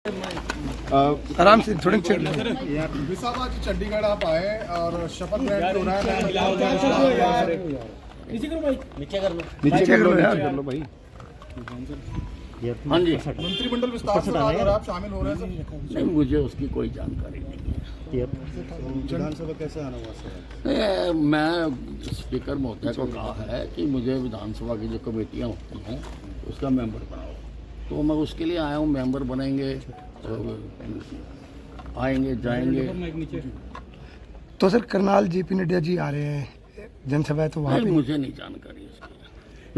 आराम से थोड़ी चल विसाब आज चंडीगढ़ आप आए और शपथ ग्रहण हो रहा है। नीचे कर लो यार, कर लो भाई। हाँ जी, मंत्रिमंडल विस्तार से और आप शामिल हो रहे हैं सर। नहीं मुझे उसकी कोई जानकारी नहीं है। विधानसभा कैसे आना हुआ सर? मैं स्पीकर महोदय को कहा है कि मुझे विधानसभा की जो कमेटियाँ होती हैं उसका मेंबर बनाओ, तो मैं उसके लिए आया हूँ। मेंबर बनेंगे तो आएंगे जाएंगे। तो सर करनाल जेपी नड्डा जी आ रहे हैं जनसभा है, तो वहाँ पे मुझे नहीं जानकारी इसकी।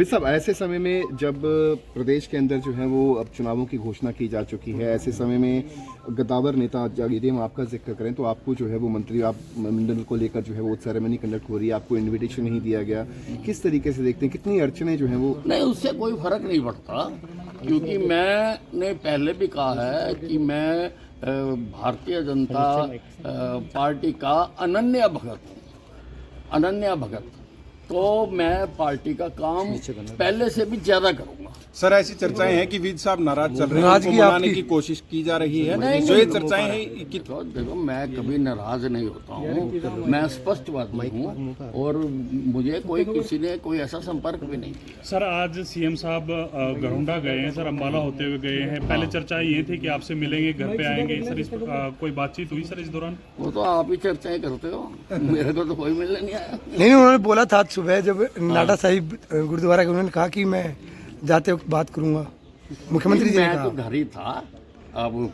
साहब ऐसे समय में जब प्रदेश के अंदर जो है वो अब चुनावों की घोषणा की जा चुकी है, ऐसे समय में गद्दावर नेता यदि हम आपका जिक्र करें तो आपको जो है वो मंत्री आप मंडल को लेकर जो है वो सेरेमनी कंडक्ट हो रही है, आपको इनविटेशन नहीं दिया गया, किस तरीके से देखते हैं, कितनी अड़चने जो है वो? नहीं, उससे कोई फर्क नहीं पड़ता, क्योंकि मैंने पहले भी कहा है कि मैं भारतीय जनता पार्टी का अनन्य भगत हूँ, अनन्य भगत। तो मैं पार्टी का काम पहले से भी ज्यादा करूंगा। सर ऐसी चर्चाएं हैं कि विद साहब नाराज चल रहे हैं, नाराजगी उनको मनाने आपकी? की कोशिश की जा रही है। नहीं, जो ये नहीं, चर्चाएं हैं कि तो देखो, मैं कभी नाराज नहीं होता हूँ, मैं स्पष्टवादी हूँ और मुझे कोई किसी ने कोई ऐसा संपर्क भी नहीं किया। सर आज सीएम साहब गरुंडा गए हैं, सर अम्बाला होते हुए गए हैं। पहले चर्चा ये थी कि आपसे मिलेंगे, घर पे आएंगे, सर इस कोई बातचीत हुई सर इस दौरान? वो तो आप ही चर्चाएं करते हो, मेरे को तो कोई मिलने नहीं आया। नहीं, उन्होंने बोला था आज सुबह जब नाडा साहिब गुरुद्वारा के, उन्होंने कहा कि मैं जाते वक्त बात करूंगा। मुख्यमंत्री जी ने मैं कहा। तो घर ही था, अब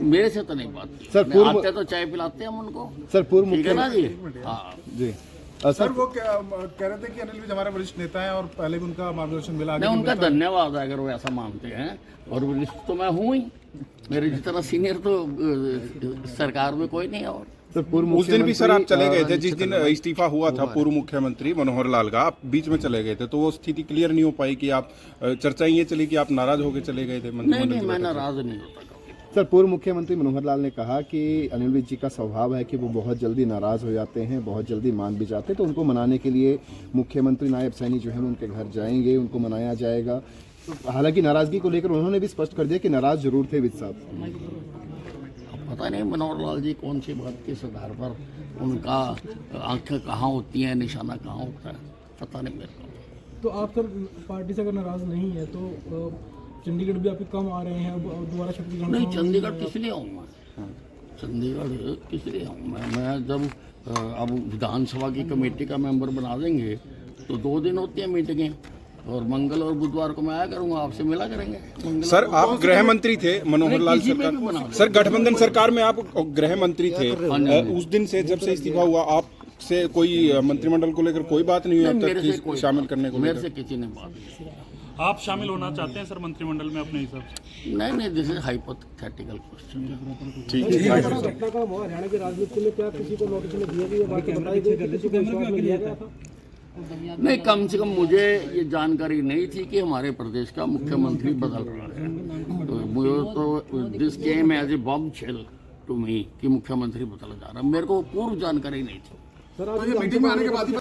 मेरे से तो नहीं बात की। सर, मैं आते तो चाय पिलाते हैं हम उनको। सर पूर्व ठीक है ना जी? मुख्यमंत्री हाँ जी सर वो कह रहे थे कि अनिल विज हमारे वरिष्ठ नेता हैं और पहले भी उनका मार्गदर्शन मिला। नहीं, उनका धन्यवाद है अगर वो ऐसा मानते हैं, और वरिष्ठ तो मैं हूँ ही, मेरे जितना सीनियर तो सरकार में कोई नहीं है। और सर पूर्व उस दिन भी सर आप चले गए थे, मुख्यमंत्री, जिस दिन इस्तीफा हुआ था पूर्व मुख्यमंत्री मनोहर लाल का, आप बीच में चले गए थे, तो वो स्थिति क्लियर नहीं हो पाई कि आप चर्चा ये चली कि आप नाराज होकर चले गए थे नहीं, मंत्रिमंडल की मैं बैठक से। नाराज नहीं होता। सर पूर्व मुख्यमंत्री मनोहर लाल ने कहा कि अनिल विज जी का स्वभाव है कि वो बहुत जल्दी नाराज हो जाते हैं, बहुत जल्दी मान भी जाते हैं, तो उनको मनाने के लिए मुख्यमंत्री नायब सैनी जो है वो उनके घर जाएंगे, उनको मनाया जाएगा। हालांकि नाराजगी को लेकर उन्होंने भी स्पष्ट कर दिया कि नाराज जरूर थे विज साहब। पता नहीं मनोहर लाल जी कौन सी बात किस आधार पर, उनका आंखें कहाँ होती हैं, निशाना कहाँ होता है, पता नहीं मेरे को। तो आप सर पार्टी से अगर नाराज नहीं है तो चंडीगढ़ भी आपके कम आ रहे हैं, अब दोबारा शक्ति ग्रहण नहीं, चंडीगढ़ किस लिए आऊँ मैं? चंडीगढ़ किस लिए आऊँ मैं जब अब विधानसभा की कमेटी का मेंबर बना देंगे तो 2 दिन होती हैं मीटिंगें, और मंगल और बुधवार को मैं आया करूँगा, आपसे मिला करेंगे। सर आप गृह मंत्री थे मनोहर लाल किसी में भी बना सरकार, दो। सर गठबंधन सरकार में आप गृह मंत्री थे, हाँ। उस दिन से जब से इस्तीफा हुआ आपसे कोई मंत्रिमंडल को लेकर कोई बात नहीं हुई अब मेरे से तक कोई शामिल करने को मेरे लेकर? से किसी ने बात नहीं की। आप शामिल होना चाहते हैं सर मंत्रिमंडल में अपने हिसाब से? नहीं, दिस इज हाइपोथेटिकल क्वेश्चन। घटना का हुआ हरियाणा की राजनीति में, क्या किसी को नोटिस में दिया गया, बाकी बताई गई कि किसी को विश्वास में लिया गया था? नहीं, कम से कम मुझे ये जानकारी नहीं थी कि हमारे प्रदेश का मुख्यमंत्री बदल रहा है। तो मुझे तो this came as a bombshell to me कि मुख्यमंत्री बदला जा रहा है, मेरे को पूर्व जानकारी नहीं थी। सर तो ये मीटिंग में आने के बाद ही